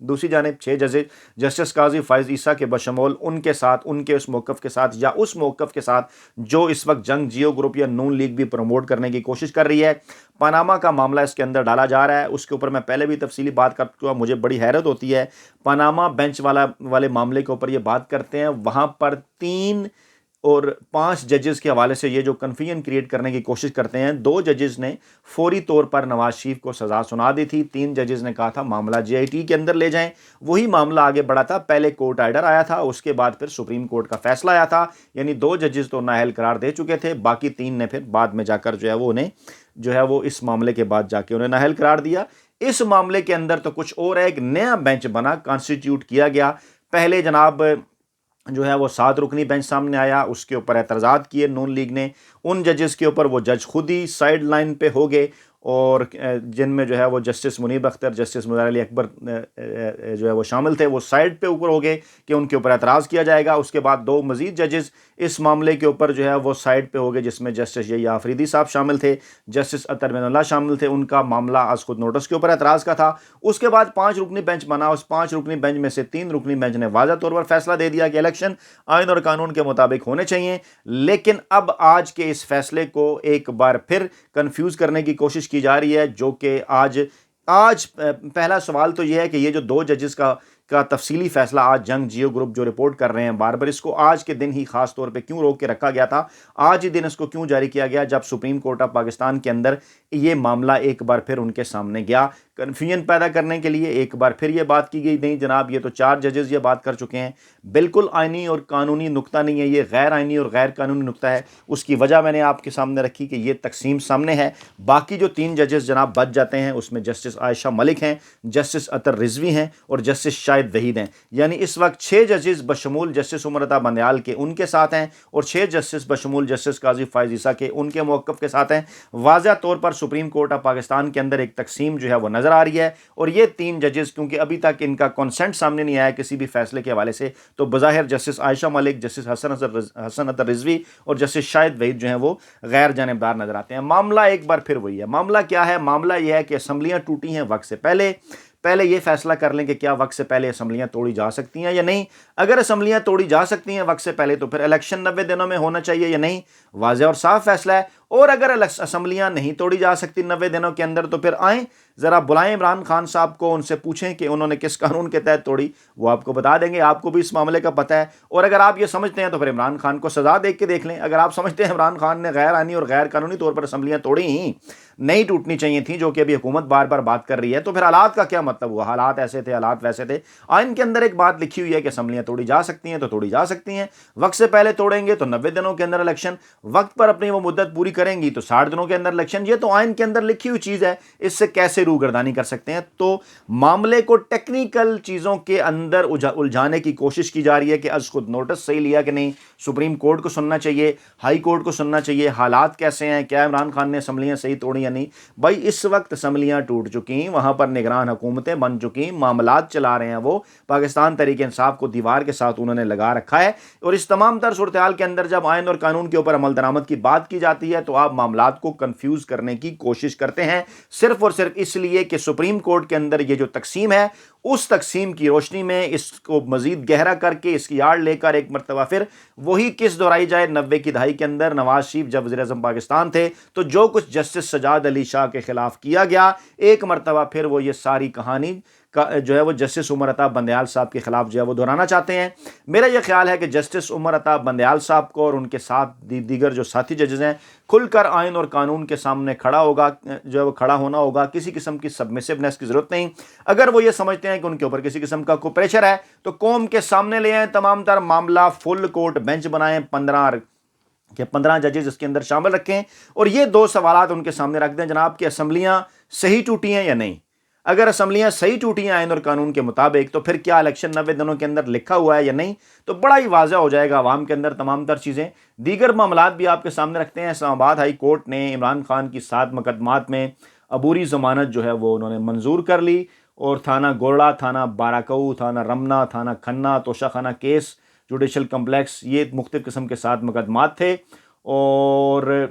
دوسری جانب 6 ججز جسٹس قاضی فائز عیسیٰ کے بشمول ان کے ساتھ، ان کے اس موقف کے ساتھ یا اس موقف کے ساتھ جو اس وقت جنگ جیو گروپ یا نون لیگ بھی پروموٹ کرنے کی کوشش کر رہی ہے، پاناما کا معاملہ اس کے اندر ڈالا جا رہا ہے، اس کے اوپر میں پہلے بھی تفصیلی بات کر چکا ہوں۔ مجھے بڑی حیرت ہوتی ہے، پاناما بینچ والے معاملے کے اوپر یہ بات کرتے ہیں، وہاں پر 3 اور 5 ججز کے حوالے سے یہ جو کنفیوژن کریٹ کرنے کی کوشش کرتے ہیں، 2 ججز نے فوری طور پر نواز شریف کو سزا سنا دی تھی، 3 ججز نے کہا تھا معاملہ جے آئی ٹی کے اندر لے جائیں، وہی معاملہ آگے بڑھا تھا، پہلے کورٹ آرڈر آیا تھا، اس کے بعد پھر سپریم کورٹ کا فیصلہ آیا تھا، یعنی 2 ججز تو نااہل قرار دے چکے تھے، باقی 3 نے پھر بعد میں جا کر وہ اس معاملے کے بعد جا کے انہیں نااہل قرار دیا۔ اس معاملے کے اندر تو کچھ اور ہے، ایک نیا بینچ بنا، کانسٹیٹیوٹ کیا گیا، پہلے جناب وہ 7 رکنی بینچ سامنے آیا، اس کے اوپر اعتراضات کیے نون لیگ نے، ان ججز کے اوپر وہ جج خود ہی سائیڈ لائن پہ ہو گئے، اور جن میں وہ جسٹس منیب اختر، جسٹس مظاہر علی اکبر وہ شامل تھے، وہ سائیڈ پہ اوپر ہو گئے کہ ان کے اوپر اعتراض کیا جائے گا۔ اس کے بعد 2 مزید ججز اس معاملے کے اوپر وہ سائیڈ پہ ہو گئے، جس میں جسٹس یحییٰ آفریدی صاحب شامل تھے، جسٹس اطہر بن اللہ شامل تھے، ان کا معاملہ از خود نوٹس کے اوپر اعتراض کا تھا۔ اس کے بعد 5 رکنی بینچ بنا، اس 5 رکنی بینچ میں سے 3 رکنی بینچ نے واضح طور پر فیصلہ دے دیا کہ الیکشن آئین اور قانون کے مطابق ہونے چاہیے، لیکن اب آج کے اس فیصلے کو ایک بار پھر کنفیوز کرنے کی کوشش کی جا رہی ہے، جو کہ آج پہلا سوال تو یہ ہے کہ یہ جو 2 ججز کا تفصیلی فیصلہ آج جنگ جیو گروپ جو رپورٹ کر رہے ہیں بار بار، اس کو آج کے دن ہی خاص طور پہ کیوں روک کے رکھا گیا تھا، آج ہی دن اس کو کیوں جاری کیا گیا جب سپریم کورٹ آف پاکستان کے اندر یہ معاملہ ایک بار پھر ان کے سامنے گیا، کنفیوژن پیدا کرنے کے لیے ایک بار پھر یہ بات کی گئی، نہیں جناب یہ تو 4 ججز یہ بات کر چکے ہیں، بالکل آئینی اور قانونی نقطہ نہیں ہے، یہ غیر آئینی اور غیر قانونی نقطہ ہے۔ اس کی وجہ میں نے آپ کے سامنے رکھی کہ یہ تقسیم سامنے ہے، باقی جو 3 ججز جناب بچ جاتے ہیں، اس میں جسٹس عائشہ ملک ہیں، جسٹس اطہر رضوی ہیں اور جسٹس شاہد وحید ہیں، یعنی اس وقت 6 ججز بشمول جسٹس عمر عطا بندیال کے ان کے ساتھ ہیں، اور 6 جسٹس بشمول جسٹس قاضی فائز عیسیٰ کے ان کے موقف کے ساتھ ہیں۔ واضح طور پر سپریم کورٹ آف پاکستان کے اندر ایک تقسیم وہ نظر آ رہی ہے، اور یہ 3 ججز کیونکہ ابھی تک ان کا کنسنٹ سامنے نہیں آیا کسی بھی فیصلے کے حوالے سے، تو بظاہر جسٹس عائشہ ملک، جسٹس حسن اطہر رضوی اور جسٹس شاہد وحید وہ غیر جانبدار نظر آتے ہیں۔ معاملہ ایک بار پھر وہی ہے، معاملہ کیا ہے؟ معاملہ یہ ہے کہ اسمبلیاں ٹوٹی ہیں وقت سے پہلے یہ فیصلہ کر لیں کہ کیا وقت سے پہلے اسمبلیاں توڑی جا سکتی ہیں یا نہیں۔ اگر اسمبلیاں توڑی جا سکتی ہیں وقت سے پہلے تو پھر الیکشن 90 دنوں میں ہونا چاہیے یا نہیں، واضح اور صاف فیصلہ ہے۔ اور اگر اسمبلیاں نہیں توڑی جا سکتی 90 دنوں کے اندر تو پھر آئیں ذرا بلائیں عمران خان صاحب کو، ان سے پوچھیں کہ انہوں نے کس قانون کے تحت توڑی، وہ آپ کو بتا دیں گے، آپ کو بھی اس معاملے کا پتہ ہے۔ اور اگر آپ یہ سمجھتے ہیں تو پھر عمران خان کو سزا دیکھ کے دیکھ لیں، اگر آپ سمجھتے ہیں عمران خان نے غیر آئینی اور غیر قانونی طور پر اسمبلیاں توڑی ہی نہیں، ٹوٹنی چاہیے تھیں، جو کہ ابھی حکومت بار بار بات کر رہی ہے، تو پھر حالات کا کیا مطلب ہوا؟ حالات ایسے تھے، حالات ویسے تھے۔ آئین کے اندر ایک بات لکھی ہوئی ہے کہ اسمبلیاں توڑی جا سکتی ہیں تو توڑی جا سکتی ہیں، وقت سے پہلے توڑیں گے تو 90 دنوں کے اندر الیکشن، وقت پر اپنی وہ مدت پوری کریں گی تو 60 دنوں کے اندر الیکشن۔ یہ تو آئین کے اندر لکھی ہوئی چیز ہے، اس سے کیسے روگردانی کر سکتے ہیں؟ تو معاملے کو ٹیکنیکل چیزوں کے اندر الجھانے کی کوشش کی جا رہی ہے کہ از خود نوٹس صحیح لیا کہ نہیں، سپریم کورٹ کو سننا چاہیے، ہائی کورٹ کو سننا چاہیے، حالات کیسے ہیں، کیا عمران خان نے اسمبلیاں صحیح توڑی یا نہیں۔ بھائی اس وقت اسمبلیاں ٹوٹ چکی، وہاں پر نگران حکومتیں بن چکی، معاملات چلا رہے ہیں، وہ پاکستان تحریک انصاف کو دیوار کے ساتھ انہوں نے لگا رکھا ہے، اور اس تمام تر صورتحال کے اندر جب آئین اور قانون کے اوپر عمل درآمد کی بات کی جاتی ہے تو آپ معاملات کو کنفیوز کرنے کی کوشش کرتے ہیں، صرف اور صرف اس لیے کہ سپریم کورٹ کے اندر یہ جو تقسیم ہے اس تقسیم کی روشنی میں اس کو مزید گہرا کر کے اس کی آڑ لے کر ایک مرتبہ پھر وہی کس دہرائی جائے 90 کی دہائی کے اندر نواز شریف جب وزیر اعظم پاکستان تھے تو جو کچھ جسٹس سجاد علی شاہ کے خلاف کیا گیا، ایک مرتبہ پھر وہ یہ ساری کہانی وہ جسٹس عمر عطا بندیال صاحب کے خلاف وہ دہرانا چاہتے ہیں۔ میرا یہ خیال ہے کہ جسٹس عمر عطا بندیال صاحب کو اور ان کے ساتھ دیگر جو ساتھی ججز ہیں کھل کر آئین اور قانون کے سامنے کھڑا ہونا ہوگا، کسی قسم کی سبمسیونیس کی ضرورت نہیں۔ اگر وہ یہ سمجھتے ہیں کہ ان کے اوپر کسی قسم کا کوئی پریشر ہے تو قوم کے سامنے لے آئیں، تمام تر معاملہ فل کورٹ بینچ بنائیں، 15 ججز اس کے اندر شامل رکھیں، اور یہ 2 سوالات ان کے سامنے رکھ دیں جناب کہ اسمبلیاں صحیح ٹوٹی ہیں یا نہیں۔ اگر اسمبلیاں صحیح ٹوٹی ہیں آئین اور قانون کے مطابق تو پھر کیا الیکشن 90 دنوں کے اندر لکھا ہوا ہے یا نہیں، تو بڑا ہی واضح ہو جائے گا عوام کے اندر تمام تر چیزیں۔ دیگر معاملات بھی آپ کے سامنے رکھتے ہیں۔ اسلام آباد ہائی کورٹ نے عمران خان کی 7 مقدمات میں عبوری ضمانت وہ انہوں نے منظور کر لی، اور تھانہ گورڑا، تھانہ باراکو، تھانہ رمنا، تھانہ کھنہ، توشہ خانہ کیس، جوڈیشل کمپلیکس، یہ مختلف قسم کے 7 مقدمات تھے، اور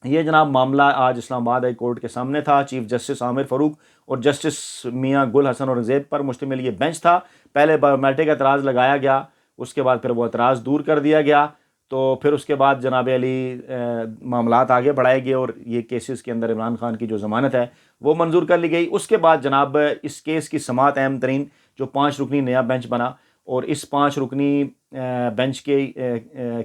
یہ جناب معاملہ آج اسلام آباد ہائی کورٹ کے سامنے تھا۔ چیف جسٹس عامر فاروق اور جسٹس میاں گل حسن اورنگزیب پر مشتمل یہ بینچ تھا۔ پہلے بایومیٹرک اعتراض لگایا گیا، اس کے بعد پھر وہ اعتراض دور کر دیا گیا، تو پھر اس کے بعد جناب علی معاملات آگے بڑھائے گئے اور یہ کیسز کے اندر عمران خان کی جو ضمانت ہے وہ منظور کر لی گئی۔ اس کے بعد جناب اس کیس کی سماعت اہم ترین جو 5 رکنی نیا بینچ بنا، اور اس 5 رکنی بینچ کے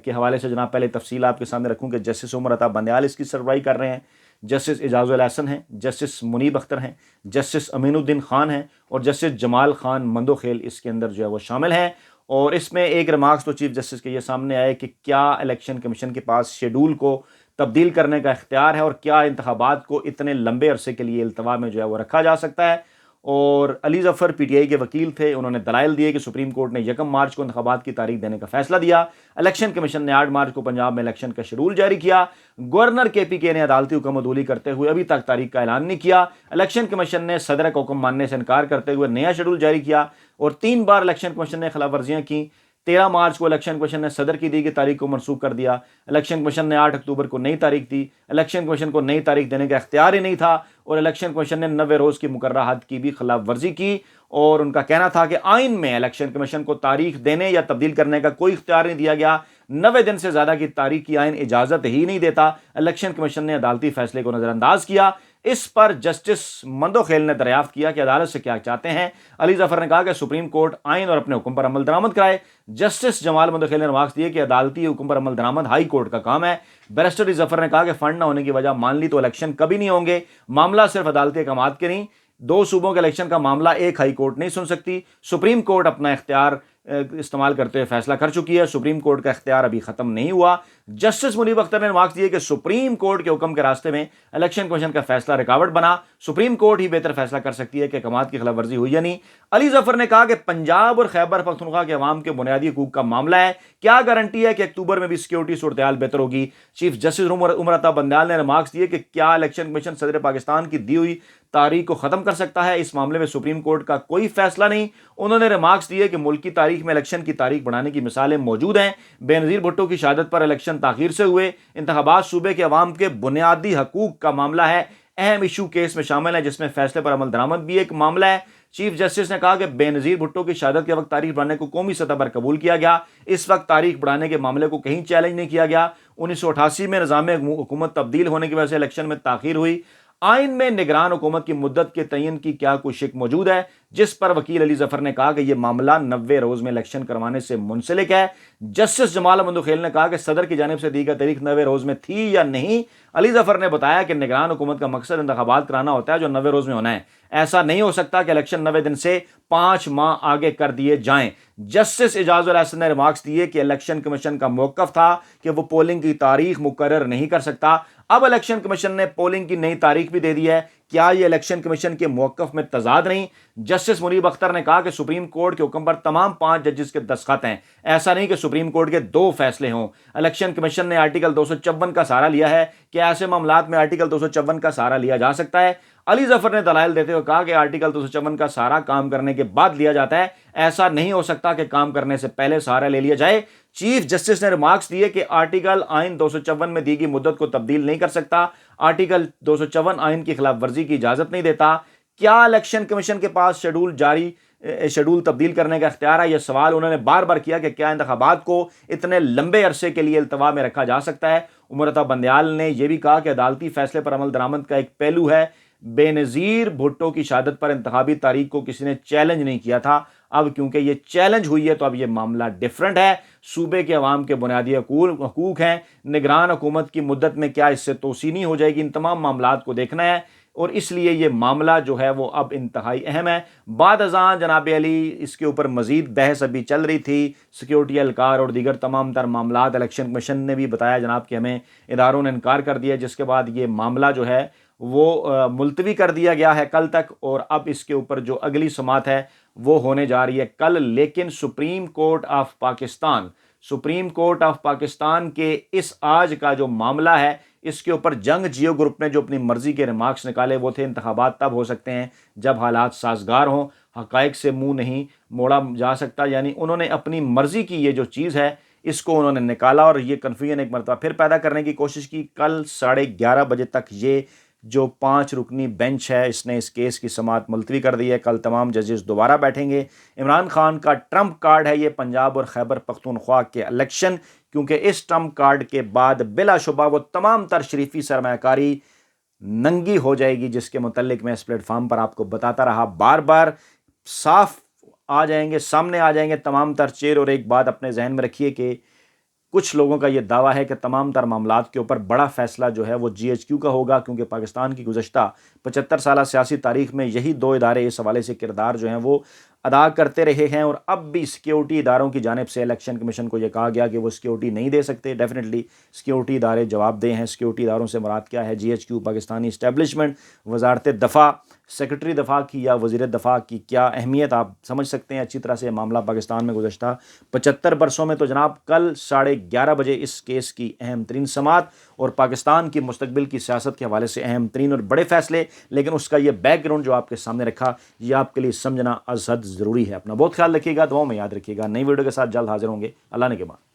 حوالے سے جناب پہلے تفصیل آپ کے سامنے رکھوں کہ جسٹس عمر عطا بندیال اس کی سربراہی کر رہے ہیں، جسٹس اعجاز الاحسن ہیں، جسٹس منیب اختر ہیں، جسٹس امین الدین خان ہیں، اور جسٹس جمال خان مندوخیل اس کے اندر جو ہے وہ شامل ہیں۔ اور اس میں ایک ریمارکس تو چیف جسٹس کے یہ سامنے آئے کہ کیا الیکشن کمیشن کے پاس شیڈول کو تبدیل کرنے کا اختیار ہے، اور کیا انتخابات کو اتنے لمبے عرصے کے لیے التوا میں جو ہے وہ رکھا جا سکتا ہے۔ اور Ali Zafar P T I کے وکیل تھے، انہوں نے دلائل دیے کہ سپریم کورٹ نے 1 مارچ کو انتخابات کی تاریخ دینے کا فیصلہ دیا، الیکشن کمیشن نے 8 مارچ کو پنجاب میں الیکشن کا شیڈول جاری کیا، گورنر کے پی کے نے عدالتی حکم عدولی کرتے ہوئے ابھی تک تاریخ کا اعلان نہیں کیا، الیکشن کمیشن نے صدر کا حکم ماننے سے انکار کرتے ہوئے نیا شیڈول جاری کیا، اور 3 بار الیکشن کمیشن نے خلاف ورزیاں کی۔ 13 مارچ کو الیکشن کمیشن نے صدر کی دی گئی تاریخ کو منسوخ کر دیا، الیکشن کمیشن نے 8 اکتوبر کو نئی تاریخ دی، الیکشن کمیشن کو نئی تاریخ دینے کا اختیار ہی نہیں تھا، اور الیکشن کمیشن نے 90 روز کی مقررہ حد کی بھی خلاف ورزی کی، اور ان کا کہنا تھا کہ آئین میں الیکشن کمیشن کو تاریخ دینے یا تبدیل کرنے کا کوئی اختیار نہیں دیا گیا، 90 دن سے زیادہ کی تاریخ کی آئین اجازت ہی نہیں دیتا۔ الیکشن کمیشن نے عدالتی فیصلے کو نظر انداز کیا۔ اس پر جسٹس مندوخیل نے دریافت کیا کہ عدالت سے کیا چاہتے ہیں۔ علی ظفر نے کہا کہ سپریم کورٹ آئین اور اپنے حکم پر عمل درآمد کرائے۔ جسٹس جمال مندوخیل نے ریمارکس دیے کہ عدالتی حکم پر عمل درآمد ہائی کورٹ کا کام ہے۔ بیرسٹر علی ظفر نے کہا کہ فنڈ نہ ہونے کی وجہ مان لی تو الیکشن کبھی نہیں ہوں گے، معاملہ صرف عدالتی احکامات کے نہیں، 2 صوبوں کے الیکشن کا معاملہ ایک ہائی کورٹ نہیں سن سکتی، سپریم کورٹ اپنا اختیار استعمال کرتے ہوئے فیصلہ کر چکی ہے، سپریم کورٹ کا اختیار ابھی ختم نہیں ہوا۔ جسٹس منیب اختر نے ریمارکس دیے کہ سپریم کورٹ کے حکم کے راستے میں الیکشن کمیشن کا فیصلہ رکاوٹ بنا، سپریم کورٹ ہی بہتر فیصلہ کر سکتی ہے کہ احکامات کی خلاف ورزی ہوئی یا نہیں۔ علی ظفر نے کہا کہ پنجاب اور خیبر پختونخوا کے عوام کے بنیادی حقوق کا معاملہ ہے، کیا گارنٹی ہے کہ اکتوبر میں بھی سیکیورٹی صورتحال بہتر ہوگی۔ چیف جسٹس عمر عطا بندیال نے ریمارکس دیے کہ کیا الیکشن کمیشن صدر پاکستان کی دی ہوئی تاریخ کو ختم کر سکتا ہے، اس معاملے میں سپریم کورٹ کا کوئی فیصلہ نہیں۔ انہوں نے ریمارکس دیے کہ ملکی تاریخ میں الیکشن کی تاریخ بڑھانے کی مثالیں موجود ہیں، بے نظیر بھٹو کی شہادت پر الیکشن تاخیر سے ہوئے، انتخابات صوبے کے عوام کے بنیادی حقوق کا معاملہ ہے، اہم ایشو کیس میں شامل ہے جس میں فیصلے پر عمل درآمد بھی ایک معاملہ ہے۔ چیف جسٹس نے کہا کہ بے نظیر بھٹو کی شہادت کے وقت تاریخ بڑھانے کو قومی سطح پر قبول کیا گیا، اس وقت تاریخ بڑھانے کے معاملے کو کہیں چیلنج نہیں کیا گیا۔ 1988 میں نظام حکومت تبدیل ہونے کی وجہ سے الیکشن میں تاخیر ہوئی۔ آئین میں نگران حکومت کی مدت کے تعین کی کیا کوئی شک موجود ہے، جس پر وکیل علی ظفر نے کہا کہ یہ معاملہ 90 روز میں الیکشن کروانے سے منسلک ہے۔ جسٹس جمال مندوخیل نے کہا کہ صدر کی جانب سے دی گئی تاریخ 90 روز میں تھی یا نہیں۔ علی ظفر نے بتایا کہ نگران حکومت کا مقصد انتخابات کرانا ہوتا ہے جو 90 روز میں ہونا ہے، ایسا نہیں ہو سکتا کہ الیکشن 90 دن سے 5 ماہ آگے کر دیے جائیں۔ جسٹس اعجاز الاحسن نے ریمارکس دیے کہ الیکشن کمیشن کا موقف تھا کہ وہ پولنگ کی تاریخ مقرر نہیں کر سکتا، اب الیکشن کمیشن نے پولنگ کی نئی تاریخ بھی دے دی ہے، کیا یہ الیکشن کمیشن کے موقف میں تضاد نہیں؟ جسٹس منیب اختر نے کہا کہ سپریم کورٹ کے حکم پر تمام 5 ججز کے دستخط ہیں، ایسا نہیں کہ سپریم کورٹ کے 2 فیصلے ہوں۔ الیکشن کمیشن نے آرٹیکل 254 کا سہارا لیا ہے، کہ ایسے معاملات میں آرٹیکل 254 کا سہارا لیا جا سکتا ہے۔ علی ظفر نے دلائل دیتے ہوئے کہا کہ آرٹیکل 254 کا سہارا کام کرنے کے بعد لیا جاتا ہے، ایسا نہیں ہو سکتا کہ کام کرنے سے پہلے سہارا لے لیا جائے۔ چیف جسٹس نے ریمارکس دیے کہ آرٹیکل آئین 254 میں دی گئی مدت کو تبدیل نہیں کر سکتا، آرٹیکل 254 آئین کی خلاف ورزی کی اجازت نہیں دیتا۔ کیا الیکشن کمیشن کے پاس شیڈول تبدیل کرنے کا اختیار ہے؟ یہ سوال انہوں نے بار بار کیا کہ کیا انتخابات کو اتنے لمبے عرصے کے لیے التوا میں رکھا جا سکتا ہے۔ عمر عطا بندیال نے یہ بھی کہا کہ عدالتی فیصلے پر عمل درآمد کا ایک پہلو ہے، بے نظیر بھٹو کی شہادت پر انتخابی تاریخ کو کسی نے چیلنج نہیں کیا تھا، اب کیونکہ یہ چیلنج ہوئی ہے تو اب یہ معاملہ ڈیفرنٹ ہے، صوبے کے عوام کے بنیادی حقوق ہیں، نگران حکومت کی مدت میں کیا اس سے توسیع نہیں ہو جائے گی، ان تمام معاملات کو دیکھنا ہے، اور اس لیے یہ معاملہ جو ہے وہ اب انتہائی اہم ہے۔ بعد ازاں جناب علی اس کے اوپر مزید بحث ابھی چل رہی تھی، سیکیورٹی اہلکار اور دیگر تمام تر معاملات، الیکشن کمیشن نے بھی بتایا جناب کہ ہمیں اداروں نے انکار کر دیا، جس کے بعد یہ معاملہ جو ہے وہ ملتوی کر دیا گیا ہے کل تک، اور اب اس کے اوپر جو اگلی سماعت ہے وہ ہونے جا رہی ہے کل۔ لیکن سپریم کورٹ آف پاکستان کے اس آج کا جو معاملہ ہے، اس کے اوپر جنگ جیو گروپ نے جو اپنی مرضی کے ریمارکس نکالے وہ تھے انتخابات تب ہو سکتے ہیں جب حالات سازگار ہوں، حقائق سے منہ نہیں موڑا جا سکتا، یعنی انہوں نے اپنی مرضی کی یہ جو چیز ہے اس کو انہوں نے نکالا اور یہ کنفیوژن ایک مرتبہ پھر پیدا کرنے کی کوشش کی۔ کل 11:30 بجے تک یہ جو 5 رکنی بینچ ہے اس نے اس کیس کی سماعت ملتوی کر دی ہے۔ کل تمام ججز دوبارہ بیٹھیں گے۔ عمران خان کا ٹرمپ کارڈ ہے یہ پنجاب اور خیبر پختونخوا کے الیکشن، کیونکہ اس ٹرمپ کارڈ کے بعد بلا شبہ وہ تمام تر شریفی سرمایہ کاری ننگی ہو جائے گی، جس کے متعلق میں اس پلیٹ فارم پر آپ کو بتاتا رہا، بار بار صاف آ جائیں گے، سامنے آ جائیں گے تمام تر چہر۔ اور ایک بات اپنے ذہن میں رکھیے کہ کچھ لوگوں کا یہ دعویٰ ہے کہ تمام تر معاملات کے اوپر بڑا فیصلہ جو ہے وہ GHQ کا ہوگا، کیونکہ پاکستان کی گزشتہ 75 سالہ سیاسی تاریخ میں یہی 2 ادارے اس حوالے سے کردار جو ہیں وہ ادا کرتے رہے ہیں۔ اور اب بھی سیکیورٹی اداروں کی جانب سے الیکشن کمیشن کو یہ کہا گیا کہ وہ سیکیورٹی نہیں دے سکتے۔ ڈیفینیٹلی سیکیورٹی ادارے جواب دہ ہیں۔ سیکیورٹی اداروں سے مراد کیا ہے؟ GHQ، پاکستانی اسٹیبلشمنٹ، وزارت دفاع، سیکرٹری دفاع کی یا وزیر دفاع کی کیا اہمیت آپ سمجھ سکتے ہیں اچھی طرح سے۔ معاملہ پاکستان میں گزشتہ 75 برسوں میں، تو جناب کل 11:30 بجے اس کیس کی اہم ترین سماعت اور پاکستان کی مستقبل کی سیاست کے حوالے سے اہم ترین اور بڑے فیصلے، لیکن اس کا یہ بیک گراؤنڈ جو آپ کے سامنے رکھا یہ آپ کے لیے سمجھنا از حد ضروری ہے۔ اپنا بہت خیال رکھیے گا، دعاؤں میں یاد رکھیے گا۔ نئی ویڈیو کے ساتھ جلد حاضر ہوں گے۔ اللہ نے کے بعد۔